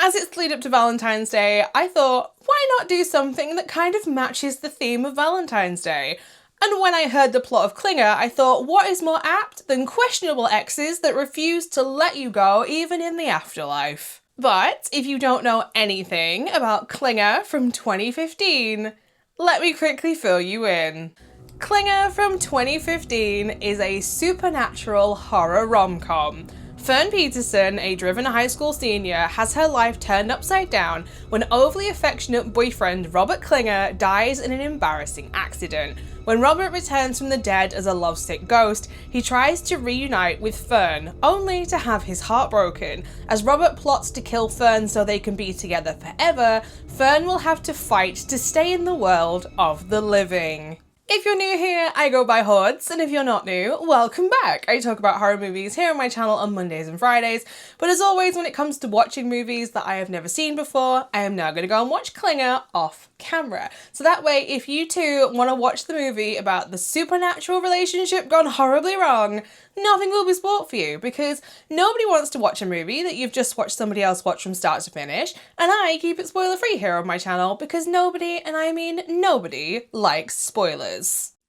As it's the lead up to Valentine's Day, I thought, why not do something that kind of matches the theme of Valentine's Day? And when I heard the plot of Klinger, I thought, what is more apt than questionable exes that refuse to let you go even in the afterlife? But if you don't know anything about Klinger from 2015, let me quickly fill you in. Klinger from 2015 is a supernatural horror rom-com. Fern Peterson, a driven high school senior, has her life turned upside down when overly affectionate boyfriend Robert Klinger dies in an embarrassing accident. When Robert returns from the dead as a lovesick ghost, he tries to reunite with Fern, only to have his heart broken. As Robert plots to kill Fern so they can be together forever, Fern will have to fight to stay in the world of the living. If you're new here, I go by Hordes, and if you're not new, welcome back. I talk about horror movies here on my channel on Mondays and Fridays, but as always, when it comes to watching movies that I have never seen before, I am now going to go and watch Klinger off camera. So that way, if you too want to watch the movie about the supernatural relationship gone horribly wrong, nothing will be spoiled for you, because nobody wants to watch a movie that you've just watched somebody else watch from start to finish, and I keep it spoiler free here on my channel because nobody, and I mean nobody, likes spoilers.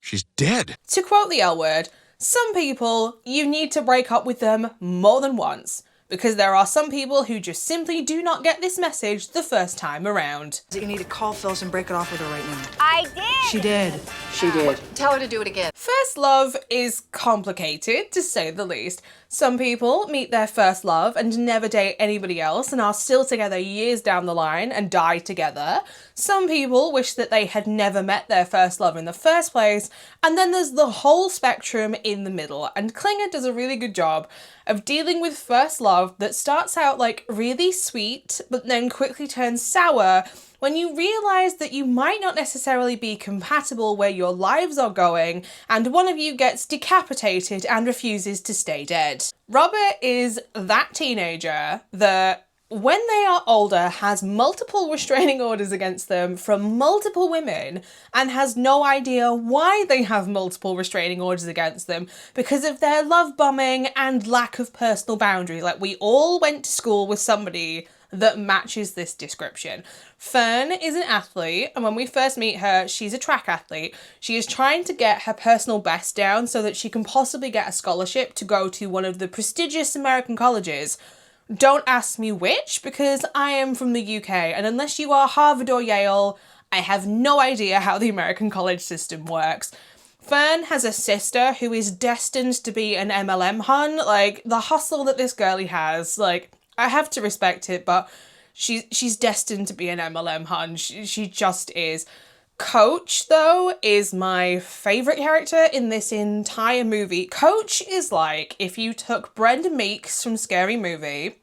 She's dead. To quote the L word, some people, you need to break up with them more than once, because there are some people who just simply do not get this message the first time around. You need to call Phyllis and break it off with her right now. I did! She did. She did. Tell her to do it again. First love is complicated, to say the least. Some people meet their first love and never date anybody else and are still together years down the line and die together. Some people wish that they had never met their first love in the first place. And then there's the whole spectrum in the middle. And Klinger does a really good job of dealing with first love that starts out like really sweet, but then quickly turns sour when you realise that you might not necessarily be compatible where your lives are going, and one of you gets decapitated and refuses to stay dead. Robert is that teenager that, when they are older, has multiple restraining orders against them from multiple women and has no idea why they have multiple restraining orders against them because of their love bombing and lack of personal boundaries. Like, we all went to school with somebody that matches this description. Fern is an athlete, and when we first meet her, she's a track athlete. She is trying to get her personal best down so that she can possibly get a scholarship to go to one of the prestigious American colleges. Don't ask me which, because I am from the UK, and unless you are Harvard or Yale, I have no idea how the American college system works. Fern has a sister who is destined to be an MLM hun. Like, the hustle that this girlie has, like, I have to respect it, but she's destined to be an MLM hun. She just is. Coach, though, is my favourite character in this entire movie. Coach is like if you took Brenda Meeks from Scary Movie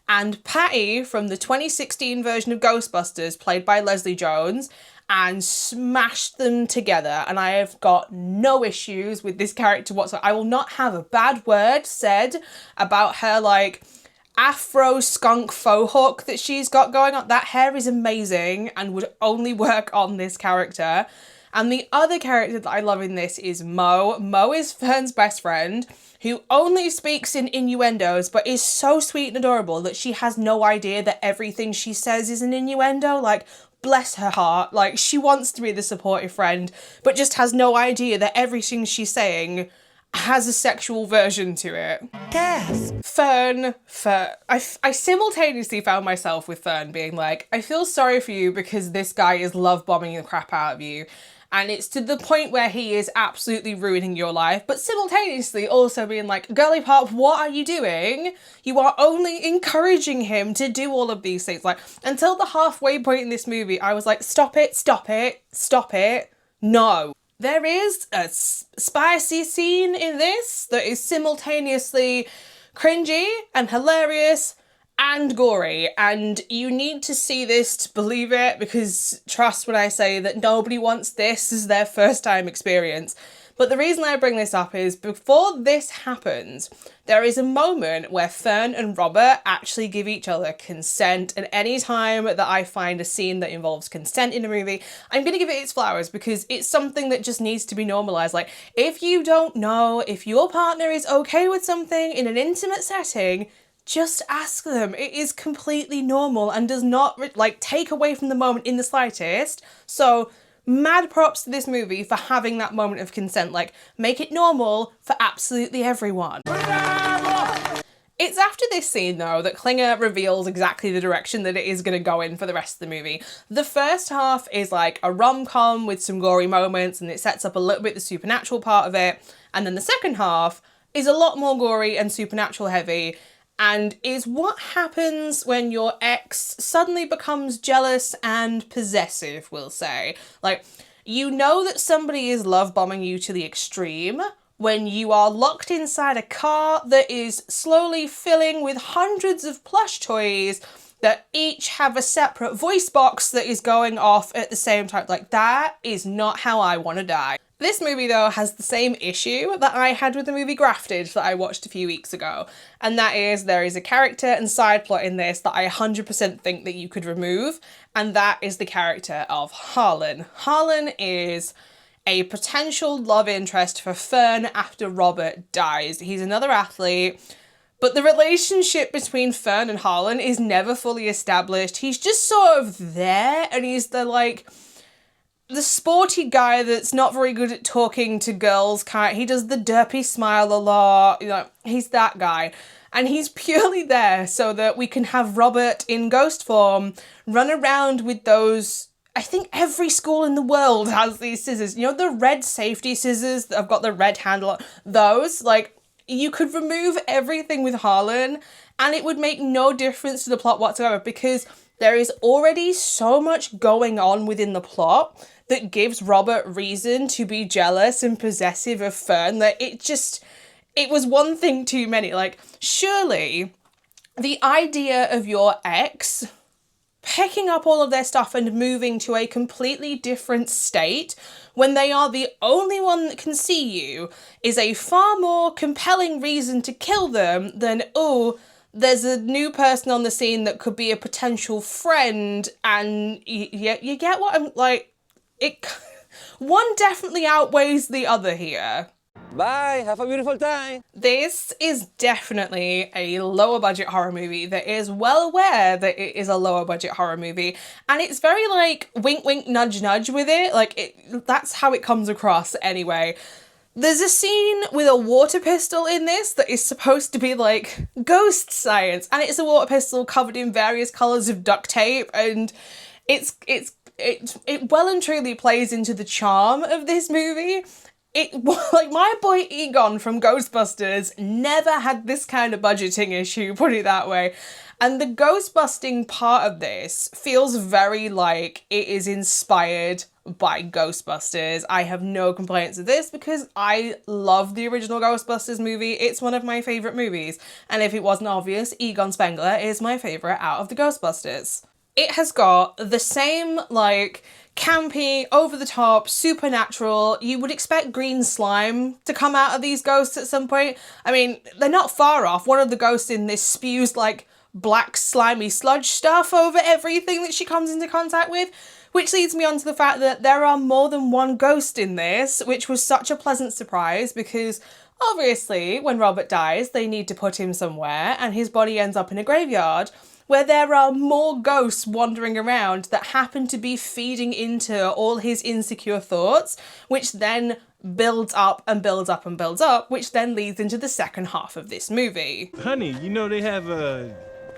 and Patty from the 2016 version of Ghostbusters, played by Leslie Jones, and smashed them together. And I have got no issues with this character whatsoever. I will not have a bad word said about her, like, afro skunk faux hook that she's got going on. That hair is amazing and would only work on this character. And the other character that I love in this is Mo. Mo is Fern's best friend, who only speaks in innuendos but is so sweet and adorable that she has no idea that everything she says is an innuendo. Like, bless her heart. Like, she wants to be the supportive friend but just has no idea that everything she's saying has a sexual version to it. Gasp! Fern. I simultaneously found myself with Fern being like, I feel sorry for you because this guy is love bombing the crap out of you. And it's to the point where he is absolutely ruining your life, but simultaneously also being like, girly pop, what are you doing? You are only encouraging him to do all of these things. Like, until the halfway point in this movie, I was like, stop it, stop it, stop it. No. There is a spicy scene in this that is simultaneously cringy and hilarious and gory, and you need to see this to believe it, because trust when I say that nobody wants this as their first time experience. But the reason I bring this up is before this happens, there is a moment where Fern and Robert actually give each other consent, and any time that I find a scene that involves consent in a movie, I'm going to give it its flowers because it's something that just needs to be normalised. Like, if you don't know if your partner is okay with something in an intimate setting, just ask them. It is completely normal and does not like take away from the moment in the slightest. So mad props to this movie for having that moment of consent. Like, make it normal for absolutely everyone. It's after this scene, though, that Klinger reveals exactly the direction that it is going to go in for the rest of the movie. The first half is like a rom-com with some gory moments, and it sets up a little bit the supernatural part of it. And then the second half is a lot more gory and supernatural heavy, and is what happens when your ex suddenly becomes jealous and possessive, we'll say. Like, you know that somebody is love bombing you to the extreme when you are locked inside a car that is slowly filling with hundreds of plush toys that each have a separate voice box that is going off at the same time. Like, that is not how I want to die. This movie, though, has the same issue that I had with the movie Grafted that I watched a few weeks ago. And that is, there is a character and side plot in this that I 100% think that you could remove. And that is the character of Harlan. Harlan is a potential love interest for Fern after Robert dies. He's another athlete, but the relationship between Fern and Harlan is never fully established. He's just sort of there, and he's the sporty guy that's not very good at talking to girls. He does the derpy smile a lot. You know, he's that guy. And he's purely there so that we can have Robert in ghost form run around with those. I think every school in the world has these scissors. You know, the red safety scissors that have got the red handle. Those, like, you could remove everything with Harlan and it would make no difference to the plot whatsoever, because there is already so much going on within the plot that gives Robert reason to be jealous and possessive of Fern, that it was one thing too many. Like, surely the idea of your ex picking up all of their stuff and moving to a completely different state when they are the only one that can see you is a far more compelling reason to kill them than, oh, there's a new person on the scene that could be a potential friend, and you get what I'm like. One definitely outweighs the other here. Bye, have a beautiful time. This is definitely a lower budget horror movie that is well aware that it is a lower budget horror movie, and it's very like wink wink nudge nudge with it. Like, that's how it comes across anyway. There's a scene with a water pistol in this that is supposed to be like ghost science, and it's a water pistol covered in various colours of duct tape, and it well and truly plays into the charm of this movie. Like, my boy Egon from Ghostbusters never had this kind of budgeting issue, put it that way. And the ghost-busting part of this feels very like it is inspired by Ghostbusters. I have no complaints with this because I love the original Ghostbusters movie. It's one of my favourite movies. And if it wasn't obvious, Egon Spengler is my favourite out of the Ghostbusters. It has got the same, like, campy, over-the-top, supernatural. You would expect green slime to come out of these ghosts at some point. I mean, they're not far off. One of the ghosts in this spews, like, black slimy sludge stuff over everything that she comes into contact with, which leads me on to the fact that there are more than one ghost in this, which was such a pleasant surprise because obviously when Robert dies, they need to put him somewhere and his body ends up in a graveyard where there are more ghosts wandering around that happen to be feeding into all his insecure thoughts, which then builds up and builds up and builds up, which then leads into the second half of this movie. Honey, you know they have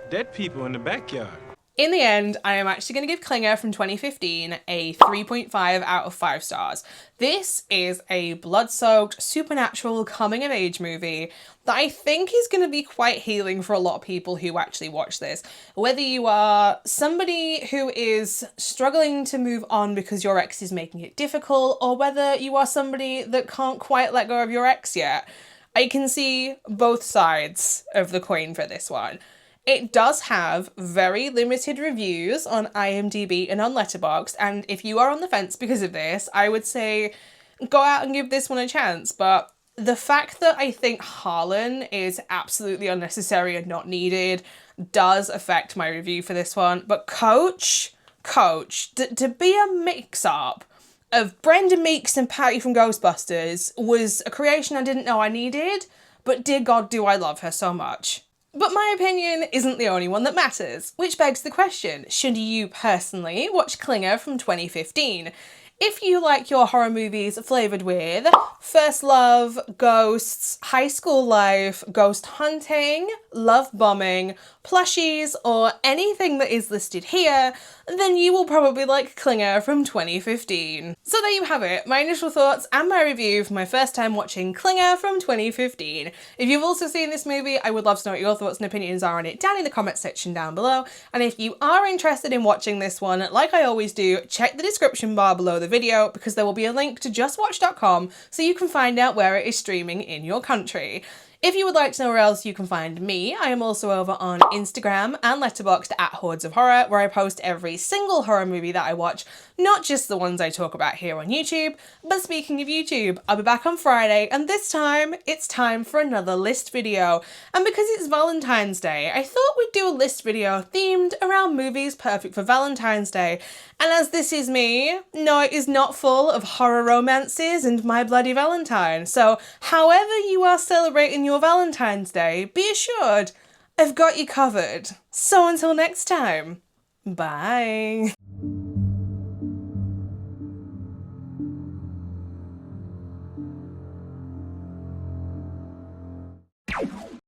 dead people in the backyard. In the end, I am actually going to give Klinger from 2015 a 3.5 out of 5 stars. This is a blood-soaked, supernatural coming-of-age movie that I think is going to be quite healing for a lot of people who actually watch this. Whether you are somebody who is struggling to move on because your ex is making it difficult, or whether you are somebody that can't quite let go of your ex yet, I can see both sides of the coin for this one. It does have very limited reviews on IMDb and on Letterboxd, and if you are on the fence because of this, I would say go out and give this one a chance. But the fact that I think Harlan is absolutely unnecessary and not needed does affect my review for this one. But Coach, to be a mix-up of Brenda Meeks and Patty from Ghostbusters was a creation I didn't know I needed, but dear God, do I love her so much. But my opinion isn't the only one that matters, which begs the question, should you personally watch Klinger from 2015? If you like your horror movies flavoured with first love, ghosts, high school life, ghost hunting, love bombing, plushies, or anything that is listed here, then you will probably like Klinger from 2015. So there you have it, my initial thoughts and my review for my first time watching Klinger from 2015. If you've also seen this movie, I would love to know what your thoughts and opinions are on it down in the comment section down below. And if you are interested in watching this one, like I always do, check the description bar below the video because there will be a link to justwatch.com so you can find out where it is streaming in your country. If you would like to know where else you can find me, I am also over on Instagram and Letterboxd at HordesOfHorror, where I post every single horror movie that I watch, not just the ones I talk about here on YouTube. But speaking of YouTube, I'll be back on Friday, and this time, it's time for another list video. And because it's Valentine's Day, I thought we'd do a list video themed around movies perfect for Valentine's Day. And as this is me, no, it is not full of horror romances and My Bloody Valentine. So however you are celebrating your Valentine's Day, be assured I've got you covered. So until next time, bye.